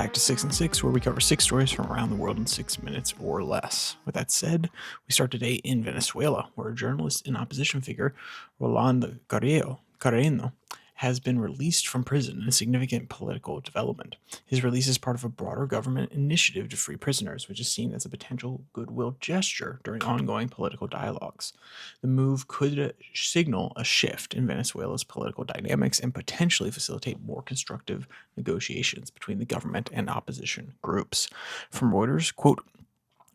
back to 6 and 6, where we cover 6 stories from around the world in 6 minutes or less. With that said, we start today in Venezuela, where a journalist and opposition figure, Rolando Carreno, has been released from prison in a significant political development. His release is part of a broader government initiative to free prisoners, which is seen as a potential goodwill gesture during ongoing political dialogues. The move could signal a shift in Venezuela's political dynamics and potentially facilitate more constructive negotiations between the government and opposition groups. From Reuters, quote,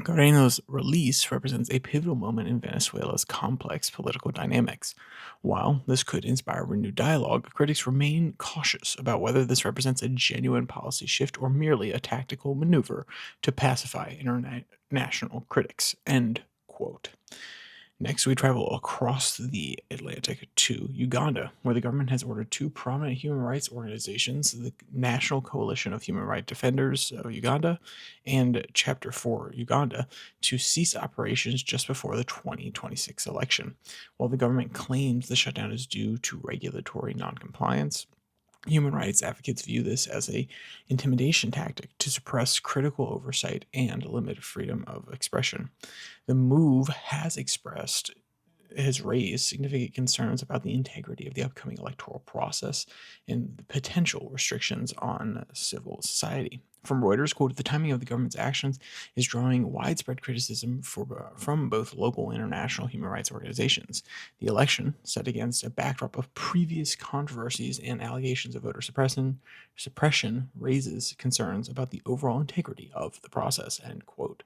Carreno's release represents a pivotal moment in Venezuela's complex political dynamics. While this could inspire renewed dialogue, critics remain cautious about whether this represents a genuine policy shift or merely a tactical maneuver to pacify international critics. End quote. Next, we travel across the Atlantic to Uganda, where the government has ordered two prominent human rights organizations, the National Coalition of Human Rights Defenders of Uganda and Chapter 4 Uganda, to cease operations just before the 2026 election. While the government claims the shutdown is due to regulatory noncompliance, human rights advocates view this as a intimidation tactic to suppress critical oversight and limit freedom of expression. The move has raised significant concerns about the integrity of the upcoming electoral process and the potential restrictions on civil society. From Reuters, quote, the timing of the government's actions is drawing widespread criticism from both local and international human rights organizations. The election, set against a backdrop of previous controversies and allegations of voter suppression, raises concerns about the overall integrity of the process, end quote.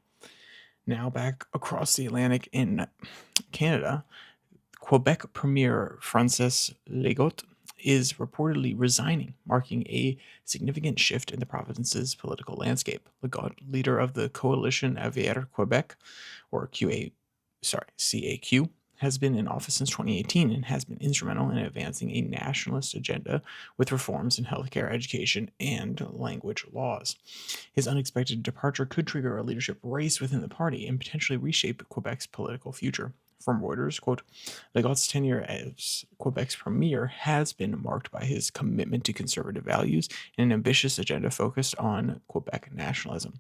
Now back across the Atlantic in Canada, Quebec Premier Francis Legault is reportedly resigning, marking a significant shift in the province's political landscape. Legault, leader of the Coalition Avenir Quebec, or CAQ, has been in office since 2018 and has been instrumental in advancing a nationalist agenda with reforms in healthcare, education, and language laws. His unexpected departure could trigger a leadership race within the party and potentially reshape Quebec's political future. From Reuters, quote, Legault's tenure as Quebec's premier has been marked by his commitment to conservative values and an ambitious agenda focused on Quebec nationalism.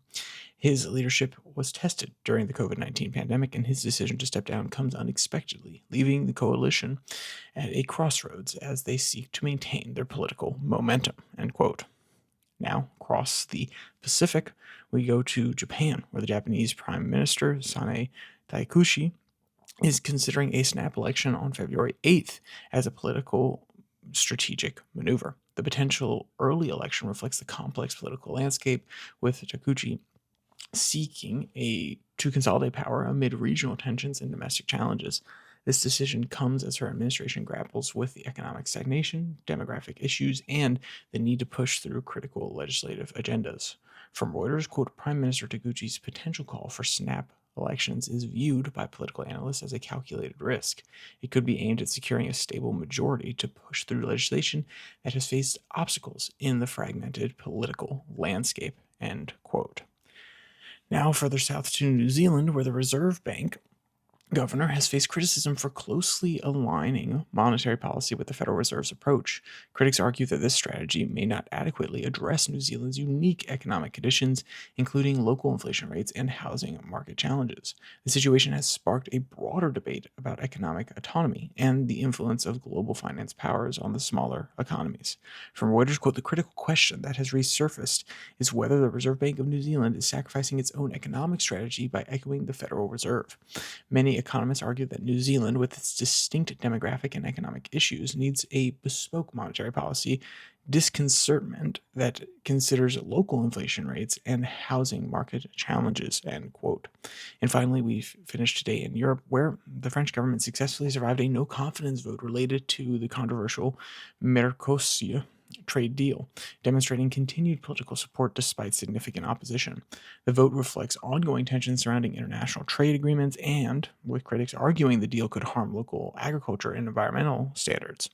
His leadership was tested during the COVID-19 pandemic, and his decision to step down comes unexpectedly, leaving the coalition at a crossroads as they seek to maintain their political momentum, end quote. Now, across the Pacific, we go to Japan, where the Japanese Prime Minister, Sanae Taikuchi, is considering a snap election on February 8th as a political strategic maneuver. The potential early election reflects the complex political landscape, with Takuchi seeking to consolidate power amid regional tensions and domestic challenges. This decision comes as her administration grapples with the economic stagnation, demographic issues, and the need to push through critical legislative agendas. From Reuters, quote, Prime Minister Taguchi's potential call for snap elections is viewed by political analysts as a calculated risk. It could be aimed at securing a stable majority to push through legislation that has faced obstacles in the fragmented political landscape, end quote. Now further south to New Zealand, where the Reserve Bank governor has faced criticism for closely aligning monetary policy with the Federal Reserve's approach. Critics argue that this strategy may not adequately address New Zealand's unique economic conditions, including local inflation rates and housing market challenges. The situation has sparked a broader debate about economic autonomy and the influence of global finance powers on the smaller economies. From Reuters, quote, the critical question that has resurfaced is whether the Reserve Bank of New Zealand is sacrificing its own economic strategy by echoing the Federal Reserve. Many economists argue that New Zealand, with its distinct demographic and economic issues, needs a bespoke monetary policy disconcertment that considers local inflation rates and housing market challenges, end quote. And finally, we finished today in Europe, where the French government successfully survived a no-confidence vote related to the controversial Mercosur trade deal, demonstrating continued political support despite significant opposition. The vote reflects ongoing tensions surrounding international trade agreements and, with critics arguing the deal could harm local agriculture and environmental standards.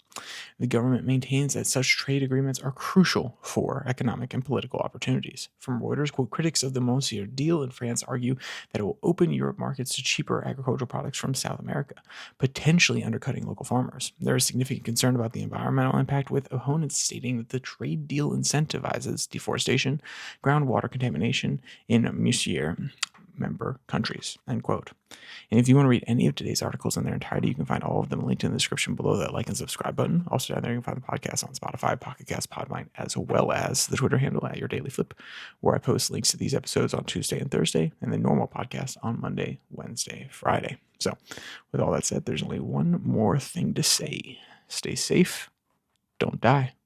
The government maintains that such trade agreements are crucial for economic and political opportunities. From Reuters, quote, critics of the Mercosur deal in France argue that it will open Europe markets to cheaper agricultural products from South America, potentially undercutting local farmers. There is significant concern about the environmental impact, with opponents stating stating that the trade deal incentivizes deforestation, groundwater contamination in Mercosur member countries, end quote. And if you want to read any of today's articles in their entirety, you can find all of them linked in the description below that like and subscribe button. Also down there, you can find the podcast on Spotify, Pocket Cast, Podvine, as well as the Twitter handle at Your Daily Flip, where I post links to these episodes on Tuesday and Thursday, and the normal podcast on Monday, Wednesday, Friday. So with all that said, there's only one more thing to say. Stay safe. Don't die.